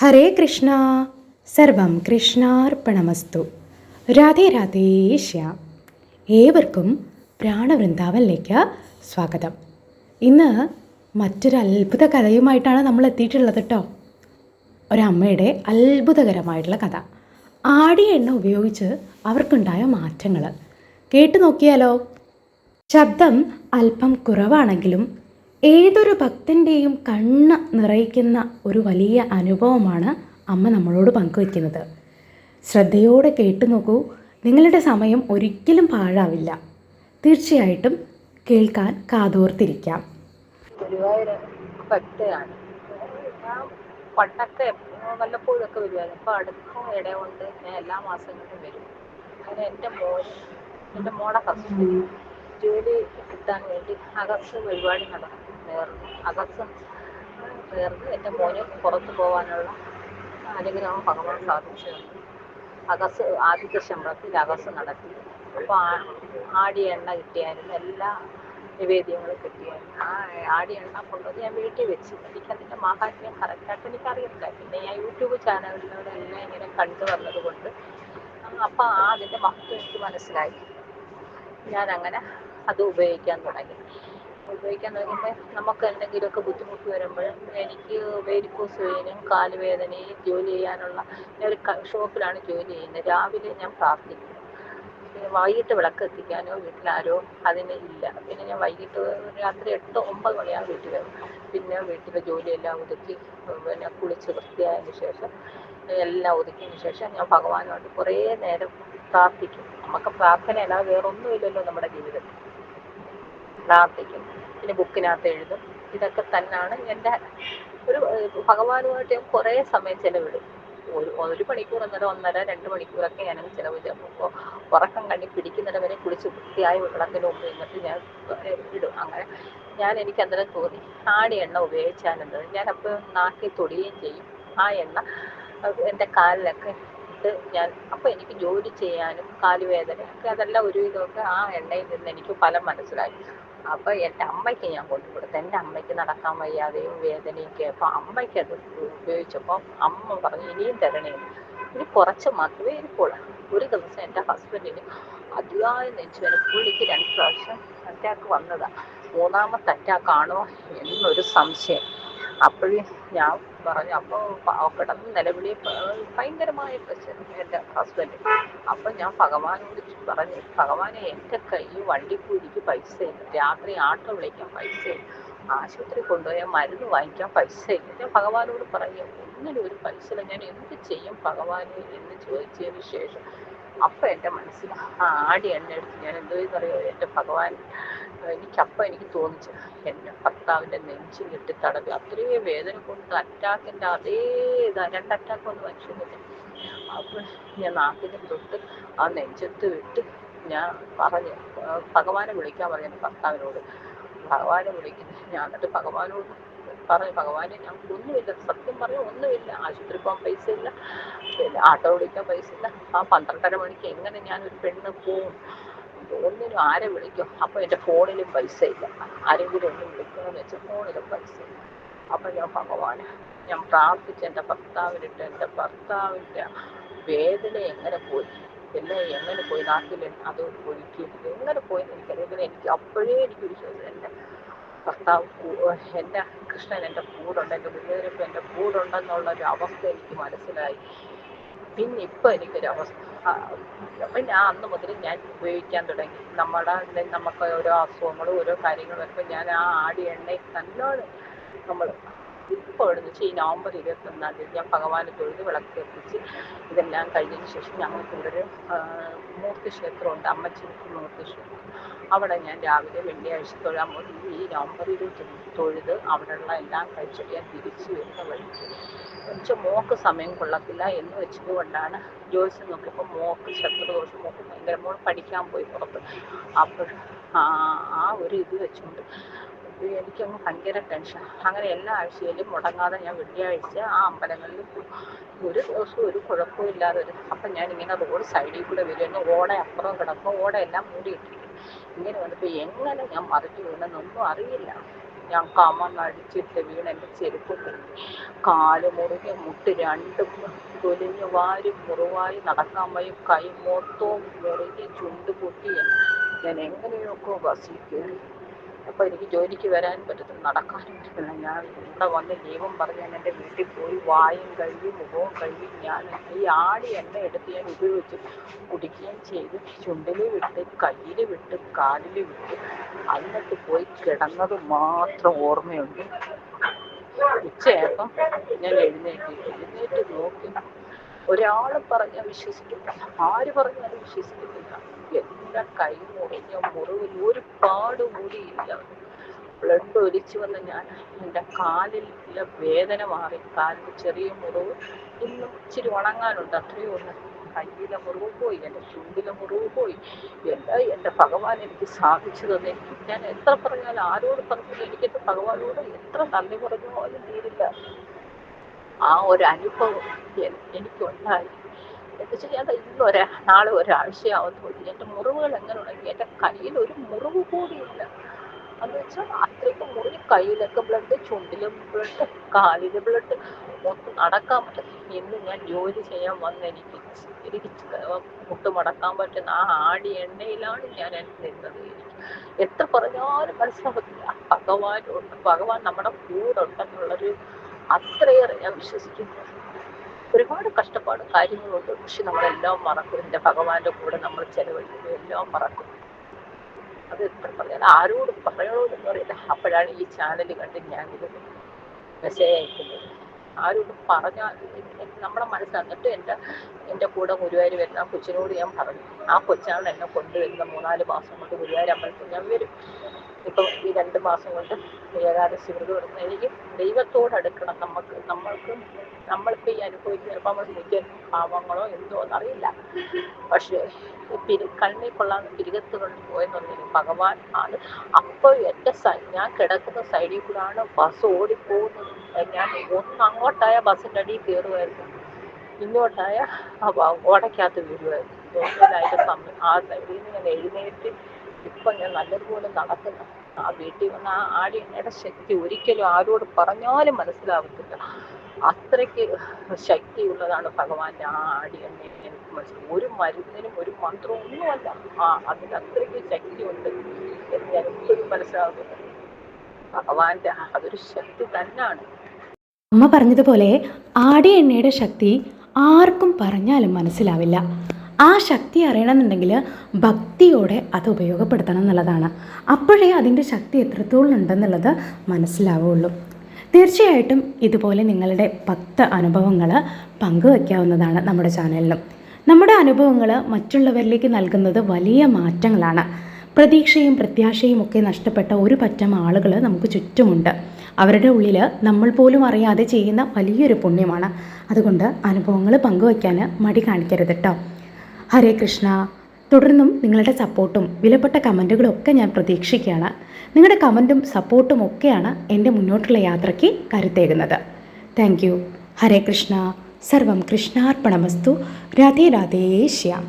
ഹരേ കൃഷ്ണ. സർവം കൃഷ്ണാർപ്പണമസ്തു. രാധേ രാധേ ശ്യാം. ഏവർക്കും പ്രാണവൃന്ദാവനിലേക്ക് സ്വാഗതം. ഇന്ന് മറ്റൊരു അത്ഭുത കഥയുമായിട്ടാണ് നമ്മൾ എത്തിയിട്ടുള്ളത് കേട്ടോ. ഒരമ്മയുടെ അത്ഭുതകരമായിട്ടുള്ള കഥ. ആടിയ എണ്ണ ഉപയോഗിച്ച് അവർക്കുണ്ടായ മാറ്റങ്ങൾ കേട്ടു നോക്കിയാലോ. ശബ്ദം അല്പം കുറവാണെങ്കിലും ഏതൊരു ഭക്തൻ്റെയും കണ്ണ് നിറയ്ക്കുന്ന ഒരു വലിയ അനുഭവമാണ് അമ്മ നമ്മളോട് പങ്കുവയ്ക്കുന്നത്. ശ്രദ്ധയോടെ കേട്ടു നോക്കൂ. നിങ്ങളുടെ സമയം ഒരിക്കലും പാഴാവില്ല. തീർച്ചയായിട്ടും കേൾക്കാൻ കാതോർത്തിരിക്കാം. ഗുരുവായൂർ ഭക്തയാണ് ഞാൻ. പണ്ടൊക്കെ വല്ലപ്പോഴൊക്കെ വരുമായിരുന്നു. ഇപ്പോൾ അടുത്ത ഇടകൊണ്ട് ഞാൻ എല്ലാ മാസങ്ങളിലും വരും. അങ്ങനെ എൻ്റെ മോളെ ഫസ്റ്റ് ജോലി കിട്ടാൻ വേണ്ടി അഗസ്റ്റ് പരിപാടി നേർന്നു. എൻ്റെ മോന് പുറത്ത് പോകാനുള്ള അനുഗ്രഹം ഭഗവാൻ സാധിച്ചു തന്നു. ആദ്യത്തെ ശമ്പളത്തിൽ അഗസ്റ്റ് നടത്തി. അപ്പോൾ ആടിയ എണ്ണ കിട്ടിയായിരുന്നു, എല്ലാ നിവേദ്യങ്ങളും കിട്ടിയായിരുന്നു. ആ ആടിയ എണ്ണ കൊണ്ടുവന്ന് ഞാൻ വീട്ടിൽ വെച്ച്. എനിക്കതിൻ്റെ മാഹാത്മ്യം കറക്റ്റായിട്ട് എനിക്കറിയത്തില്ല. പിന്നെ ഞാൻ യൂട്യൂബ് ചാനലിലൂടെ എല്ലാം ഇങ്ങനെ കണ്ടു വന്നത് കൊണ്ട് അപ്പം അതിൻ്റെ മഹത്വം എനിക്ക് മനസ്സിലായി. ഞാനങ്ങനെ അത് ഉപയോഗിക്കാൻ തുടങ്ങിയപ്പോൾ നമുക്ക് എന്തെങ്കിലുമൊക്കെ ബുദ്ധിമുട്ട് വരുമ്പോൾ, എനിക്ക് വേരിക്കോസ് വെയിനും കാലുവേദനയും ജോലി ചെയ്യാനുള്ള, ഒരു ഷോപ്പിലാണ് ജോലി ചെയ്യുന്നത്. രാവിലെ ഞാൻ പ്രാർത്ഥിക്കും. വൈകിട്ട് വിളക്ക് എത്തിക്കാനോ വീട്ടിലാരോ അതിന് ഇല്ല. പിന്നെ ഞാൻ വൈകിട്ട് രാത്രി 8-9 മണിയാണ് വീട്ടിൽ വരും. പിന്നെ വീട്ടിലെ ജോലിയെല്ലാം ഒതുക്കി പിന്നെ കുളിച്ച് വൃത്തിയായതിനു ശേഷം എല്ലാം ഒതുക്കിയതിന് ശേഷം ഞാൻ ഭഗവാനോട് കുറേ നേരം പ്രാർത്ഥിക്കും. നമുക്ക് പ്രാർത്ഥനയല്ലാതെ വേറൊന്നുമില്ലല്ലോ നമ്മുടെ ജീവിതത്തിൽ. പ്രാർത്ഥിക്കും, പിന്നെ ബുക്കിനകത്ത് എഴുതും. ഇതൊക്കെ തന്നെയാണ് എൻ്റെ ഒരു ഭഗവാനുമായിട്ട് ഞാൻ കുറേ സമയം ചിലവിടും. ഒരു മണിക്കൂർ എന്നല്ല, 1.5-2 മണിക്കൂറൊക്കെ ഞാനത് ചിലവിടും. അപ്പോൾ ഉറക്കം കണ്ണി പിടിക്കുന്നിടം വരെ കുളിച്ച് വൃത്തിയായി വിളക്കിന് മുമ്പ് എന്നിട്ട് ഞാൻ ഇടും. അങ്ങനെ എനിക്ക് അന്നേരം തോന്നി, ആടിയ എണ്ണ ഉപയോഗിച്ചാലെന്നത്. ഞാനപ്പോൾ നാക്കിൽ തൊടുകയും ചെയ്യും. ആ എണ്ണ എൻ്റെ കാലിലൊക്കെ ഇട്ട് അപ്പോൾ എനിക്ക് ജോലി ചെയ്യാനും കാലുവേദനയൊക്കെ അതെല്ലാം ഒരുവിധമൊക്കെ ആ എണ്ണയിൽ നിന്ന് എനിക്ക് ഫലം മനസ്സിലായി. അപ്പോൾ എൻ്റെ അമ്മയ്ക്ക് ഞാൻ കൊണ്ടുകൊടുത്തു. എൻ്റെ അമ്മയ്ക്ക് നടക്കാൻ വയ്യാതെയും വേദനയൊക്കെ. അപ്പോൾ അമ്മയ്ക്ക് അത് ഉപയോഗിച്ചപ്പോൾ അമ്മ പറഞ്ഞു, ഇനിയും തരണേ, ഇനി കുറച്ച് മാത്രമേ ഇരിക്കുള്ളൂ. ഒരു ദിവസം എൻ്റെ ഹസ്ബൻഡിന് അതിയായ നെഞ്ചുവേദന. പുള്ളിക്ക് 2 പ്രാവശ്യം അറ്റാക്ക് വന്നതാണ്. 3ാമത്തെ അറ്റാക്കാണോ എന്നൊരു സംശയം. അപ്പോഴേ ഞാൻ പറഞ്ഞു, അപ്പോൾ കിടന്ന് നിലവിളി, ഭയങ്കരമായ പ്രശ്നം എൻ്റെ ഹസ്ബൻഡ്. അപ്പം ഞാൻ ഭഗവാനോട് പറഞ്ഞു, ഭഗവാനെ, എൻ്റെ കയ്യിൽ വണ്ടിക്കൂലിക്ക് പൈസയില്ല, രാത്രി ആട്ടോ വിളിക്കാൻ പൈസയില്ല, ആശുപത്രി കൊണ്ടുപോയാൽ മരുന്ന് വാങ്ങിക്കാൻ പൈസയില്ല. ഞാൻ ഭഗവാനോട് പറഞ്ഞു, ഒന്നിനും ഒരു പൈസയില്ല, ഞാൻ എന്ത് ചെയ്യും ഭഗവാനെ എന്ന് ചോദിച്ചതിന് ശേഷം അപ്പം എൻ്റെ മനസ്സിൽ ആടിയ എണ്ണ എടുത്ത് ഞാൻ എന്തോ എന്നറിയോ, എൻ്റെ ഭഗവാൻ എനിക്ക് തോന്നിച്ചു, എൻ്റെ ഭർത്താവിൻ്റെ നെഞ്ചിൽ ഇട്ട് തടവി. അത്രയും വേദന കൊണ്ട് അറ്റാക്കിൻ്റെ അതേ 2 അറ്റാക്കൊന്നും മനുഷ്യനില്ല. അപ്പോൾ ഞാൻ നാക്കിൻ്റെ തൊട്ട് ആ നെഞ്ചത്ത് വിട്ട് ഞാൻ പറഞ്ഞു, ഭഗവാനെ വിളിക്കാൻ പറഞ്ഞു എൻ്റെ ഭർത്താവിനോട്. ഭഗവാനെ വിളിക്കുന്നു ഞാൻ. എന്നിട്ട് ഭഗവാനോട് പറഞ്ഞു, ഭഗവാനെ, ഞങ്ങൾക്ക് ഒന്നുമില്ല, സത്യം പറഞ്ഞു ഒന്നുമില്ല. ആശുപത്രി പോകാൻ പൈസ ഇല്ല, പിന്നെ ആട്ടോ വിളിക്കാൻ പൈസ ഇല്ല. ആ 12:30 മണിക്ക് എങ്ങനെ ഞാനൊരു പെണ്ണ് പോവും? ഒന്നിനും ആരെ വിളിക്കും? അപ്പോൾ എൻ്റെ ഫോണിലും പൈസ ഇല്ല. ആരെങ്കിലും ഒന്ന് വിളിക്കണമെന്ന് വെച്ചാൽ ഫോണിലും പൈസ ഇല്ല. അപ്പം ഞാൻ പ്രാർത്ഥിച്ച് എൻ്റെ ഭർത്താവിനിട്ട്, എൻ്റെ ഭർത്താവിൻ്റെ വേദന എങ്ങനെ പോയി, എല്ലാം എങ്ങനെ പോയി, നാട്ടിൽ അത് ഒഴിക്കും എങ്ങനെ പോയെന്ന് എനിക്കറിയില്ല. എനിക്ക് അപ്പോഴേ എനിക്ക് വിശ്വാസം, എൻ്റെ ഭർത്താവ്, എൻ്റെ കൃഷ്ണൻ എൻ്റെ കൂടുണ്ട്, എൻ്റെ ഗുരുവായൂരപ്പൻ എൻ്റെ കൂടുണ്ടെന്നുള്ളൊരു അവസ്ഥ എനിക്ക് മനസ്സിലായി. പിന്നെ ഇപ്പം എനിക്കൊരവസ്ഥ, അപ്പം അന്ന് മുതൽ ഞാൻ ഉപയോഗിക്കാൻ തുടങ്ങി. നമുക്ക് ഓരോ അസുഖങ്ങളും ഓരോ കാര്യങ്ങൾ വരുമ്പോൾ ഞാൻ ആ ആടിയ എണ്ണയിൽ നല്ലോണം നമ്മൾ ഇപ്പോൾ എവിടെന്ന് വെച്ചാൽ ഈ നവംബർ 21-ാം തീയതി ഞാൻ ഭഗവാനെ തൊഴുത് വിളക്ക് കത്തിച്ച് ഇതെല്ലാം കഴിഞ്ഞതിന് ശേഷം ഞങ്ങൾക്ക് ഇവിടെ ഒരു മൂർത്തി ക്ഷേത്രമുണ്ട്, അമ്മച്ചിക്ക് മൂർത്തി ക്ഷേത്രം. അവിടെ ഞാൻ രാവിലെ വെള്ളിയാഴ്ച തൊഴാൻ പോയി. ഈ നവംബർ 21 തൊഴുത് അവിടെയുള്ള എല്ലാം കഴിച്ചിട്ട് ഞാൻ തിരിച്ചു വരുന്ന വഴിക്ക് എന്നുവെച്ചാൽ മോക്ക് സമയം കൊള്ളത്തില്ല എന്ന് വെച്ചത് കൊണ്ടാണ് ജോലിസ് നോക്കിയപ്പോൾ മോക്ക് ശത്രുദോഷം, മോക്ക് ഭയങ്കര, മോൾ പഠിക്കാൻ പോയി പുറത്ത്. അപ്പോൾ ആ ഒരു ഇത് വെച്ചുകൊണ്ട് എനിക്കങ്ങ് ഭയങ്കര ടെൻഷൻ. അങ്ങനെ എല്ലാ ആഴ്ചയിലും മുടങ്ങാതെ ഞാൻ വെള്ളിയാഴ്ച ആ അമ്പലങ്ങളിൽ ഒരു ദിവസം ഒരു കുഴപ്പമില്ലാതെ അപ്പം ഞാനിങ്ങനെ റോഡ് സൈഡിൽ കൂടെ വരുന്നു. ഓട അപ്പുറം കിടക്കും, ഓടയെല്ലാം മൂടിയിട്ടിരിക്കും. ഇങ്ങനെ വന്നപ്പോൾ എങ്ങനെ ഞാൻ മറിഞ്ഞു വീണെന്നൊന്നും അറിയില്ല. ഞാൻ കമന്നടിച്ചിട്ട് വീണ് എൻ്റെ ചെരുപ്പ് പോയി. കാല് മുറിഞ്ഞ് മുട്ട് രണ്ടും തൊലിഞ്ഞ് വാരി മുറിവായി, നടക്കാൻ വയ്യ. കൈ മൊത്തവും മുറിഞ്ഞ് ചുണ്ട് പൊട്ടി. ഞാൻ എങ്ങനെയൊക്കെ ബസ്സിൽ കയറി. അപ്പോൾ എനിക്ക് ജോലിക്ക് വരാനും പറ്റത്തില്ല, നടക്കാനും പറ്റത്തില്ല. ഞാൻ ഇവിടെ വന്ന് ലീവും പറഞ്ഞ് ഞാൻ എൻ്റെ വീട്ടിൽ പോയി വായും കഴുകി മുഖവും കഴുകി ഞാൻ ഈ ആടി എണ്ണ എടുത്ത് ഞാൻ ഉപയോഗിച്ച് കുടിക്കുകയും ചെയ്ത്. ചുണ്ടിൽ വിട്ട്, കയ്യിൽ വിട്ട്, കാലിൽ വിട്ട്. എന്നിട്ട് പോയി കിടന്നത് മാത്രം ഓർമ്മയുണ്ട്. ഉച്ചയായപ്പം ഞാൻ എഴുന്നേറ്റ് നോക്കി. ഒരാൾ പറഞ്ഞാൽ വിശ്വസിക്കില്ല, ആര് പറഞ്ഞാലും വിശ്വസിക്കുന്നില്ല. എൻ്റെ കൈ മുറിഞ്ഞ മുറിവിൽ ഒരു പാട് കൂടിയില്ല. ബ്ലഡ് ഒലിച്ചു വന്ന് ഞാൻ എൻ്റെ കാലിലെ വേദന മാറി. കാലിൽ ചെറിയ മുറിവ് ഇന്നും ഇച്ചിരി ഉണങ്ങാനുണ്ട്, അത്രയും ഒന്ന്. കയ്യിലെ മുറിവ് പോയി, എൻ്റെ ചുണ്ടിലെ മുറിവ് പോയി. എൻ്റെ ഭഗവാൻ എനിക്ക് സാധിച്ചു തന്നെ. ഞാൻ എത്ര പറഞ്ഞാലും, ആരോട് പറഞ്ഞാലും എനിക്കെൻ്റെ ഭഗവാനോട് എത്ര നന്ദി പറഞ്ഞാലും തീരില്ല. ആ ഒരു അനുഭവം എനിക്കുണ്ടായി. എന്ന് വെച്ചാൽ ഞാൻ ഇന്ന് നാളെ ഒരാഴ്ചയാവുന്നുള്ളൂ. എൻ്റെ മുറിവുകൾ എങ്ങനെ ഉണ്ടെങ്കിൽ എൻ്റെ കയ്യിൽ ഒരു മുറിവ് കൂടിയില്ല. എന്ന് വെച്ചാൽ അത്രയ്ക്ക് മുറിഞ്ഞ്, കയ്യിലൊക്കെ ബ്ലഡ്, ചുണ്ടിലും ബ്ലഡ്, കാലിലെ ബ്ലഡ്, മൊത്തം നടക്കാൻ പറ്റും. ഇന്ന് ഞാൻ ജോലി ചെയ്യാൻ വന്ന് എനിക്ക് മുട്ട് മടക്കാൻ പറ്റുന്ന ആ ആടി എണ്ണയിലാണ് ഞാൻ നിന്നത്. എനിക്ക് എത്ര പറഞ്ഞാലും മനസ്സിലാകത്തില്ല. ഭഗവാൻ നമ്മുടെ കൂടെ ഉണ്ടെന്നുള്ളൊരു അത്രയേറെ ഞാൻ വിശ്വസിക്കുന്നു. ഒരുപാട് കഷ്ടപ്പാട് കാര്യങ്ങളുണ്ട്, പക്ഷെ നമ്മളെല്ലാം മറക്കും. എൻ്റെ ഭഗവാന്റെ കൂടെ നമ്മൾ ചെലവഴിക്കുന്നത് എല്ലാം മറക്കും. അത് എത്ര പറഞ്ഞാൽ ആരോട് പറയണമെന്ന് അറിയില്ല. അപ്പോഴാണ് ഈ ചാനൽ കണ്ട് ഞാനിത് മെസ്സേജ് അയക്കുന്നത്. ആരോടും പറഞ്ഞാൽ നമ്മുടെ മനസ്സന്നിട്ട് എൻ്റെ കൂടെ ഗുരുവായൂർ വരുന്ന ആ കൊച്ചിനോട് ഞാൻ പറഞ്ഞു. ആ കൊച്ചാണ് എന്നെ കൊണ്ടുവരുന്ന 3-4 മാസം കൊണ്ട് ഗുരുവായൂർ അമ്പലത്തിൽ ഞാൻ വരും. ഇപ്പം ഈ 2 മാസം കൊണ്ട് ഏകാദശി വ്രതം എടുക്കുന്ന എനിക്ക് ദൈവത്തോടടുക്കണം. നമ്മളിപ്പോൾ ഈ അനുഭവിക്കുന്ന ചിലപ്പോൾ നമ്മൾ നിത്യ പാവങ്ങളോ എന്തോ എന്നറിയില്ല. പക്ഷേ കണ്ണിൽ കൊള്ളാന്ന് പിരികത്ത് കൊണ്ട് പോയെന്ന് പറഞ്ഞു ഭഗവാൻ ആണ്. അപ്പോൾ ഞാൻ കിടക്കുന്ന സൈഡിൽ കൂടാണ് ബസ് ഓടിപ്പോകുന്നത്. ഞാൻ ഒന്ന് അങ്ങോട്ടായ ബസ്സിൻ്റെ അടിയിൽ കയറുമായിരുന്നു, ഇങ്ങോട്ടായ ഓടയ്ക്കകത്ത് വീഴുമായിരുന്നു. അതിൻ്റെ സമയം ആ സൈഡിൽ നിന്ന് ഞാൻ എഴുന്നേറ്റ് ഇപ്പം ഞാൻ നല്ലതുപോലെ നടക്കുന്നു. ആ വീട്ടിൽ വന്ന ആ ആടി എണ്ണയുടെ ശക്തി ഒരിക്കലും ആരോട് പറഞ്ഞാലും മനസ്സിലാവത്തില്ല. അത്രയ്ക്ക് ശക്തിയുള്ളതാണ് ഭഗവാന്റെ ആ ആടി എണ്ണ. എനിക്ക് മനസ്സിലാവും. ഒരു മരുന്നിനും ഒരു മന്ത്രവും ഒന്നുമല്ല, അതിന് അത്രയ്ക്ക് ശക്തിയുണ്ട് എന്ന് ഞാൻ ഒരിക്കലും മനസ്സിലാവുന്നില്ല. ഭഗവാന്റെ അതൊരു ശക്തി തന്നെയാണ്. അമ്മ പറഞ്ഞതുപോലെ ആടി എണ്ണയുടെ ശക്തി ആർക്കും പറഞ്ഞാലും മനസ്സിലാവില്ല. ആ ശക്തി അറിയണമെന്നുണ്ടെങ്കിൽ ഭക്തിയോടെ അത് ഉപയോഗപ്പെടുത്തണം എന്നുള്ളതാണ്. അപ്പോഴേ അതിൻ്റെ ശക്തി എത്രത്തോളം ഉണ്ടെന്നുള്ളത് മനസ്സിലാവുള്ളൂ. തീർച്ചയായിട്ടും ഇതുപോലെ നിങ്ങളുടെ ഭക്ത അനുഭവങ്ങൾ പങ്കുവയ്ക്കാവുന്നതാണ് നമ്മുടെ ചാനലിലും. നമ്മുടെ അനുഭവങ്ങൾ മറ്റുള്ളവരിലേക്ക് നൽകുന്നത് വലിയ മാറ്റങ്ങളാണ്. പ്രതീക്ഷയും പ്രത്യാശയും ഒക്കെ നഷ്ടപ്പെട്ട ഒരു പറ്റം ആളുകൾ നമുക്ക് ചുറ്റുമുണ്ട്. അവരുടെ ഉള്ളിൽ നമ്മൾ പോലും അറിയാതെ ചെയ്യുന്ന വലിയൊരു പുണ്യമാണ്. അതുകൊണ്ട് അനുഭവങ്ങൾ പങ്കുവയ്ക്കാൻ മടി കാണിക്കരുത് കേട്ടോ. ഹരേ കൃഷ്ണ. തുടർന്നും നിങ്ങളുടെ സപ്പോർട്ടും വിലപ്പെട്ട കമൻറ്റുകളും ഒക്കെ ഞാൻ പ്രതീക്ഷിക്കുകയാണ്. നിങ്ങളുടെ കമൻറ്റും സപ്പോർട്ടും ഒക്കെയാണ് എൻ്റെ മുന്നോട്ടുള്ള യാത്രയ്ക്ക് കരുത്തേകുന്നത്. Thank you. ഹരേ കൃഷ്ണ. സർവം കൃഷ്ണാർപ്പണമസ്തു. രാധേ രാധേ ശ്യാം.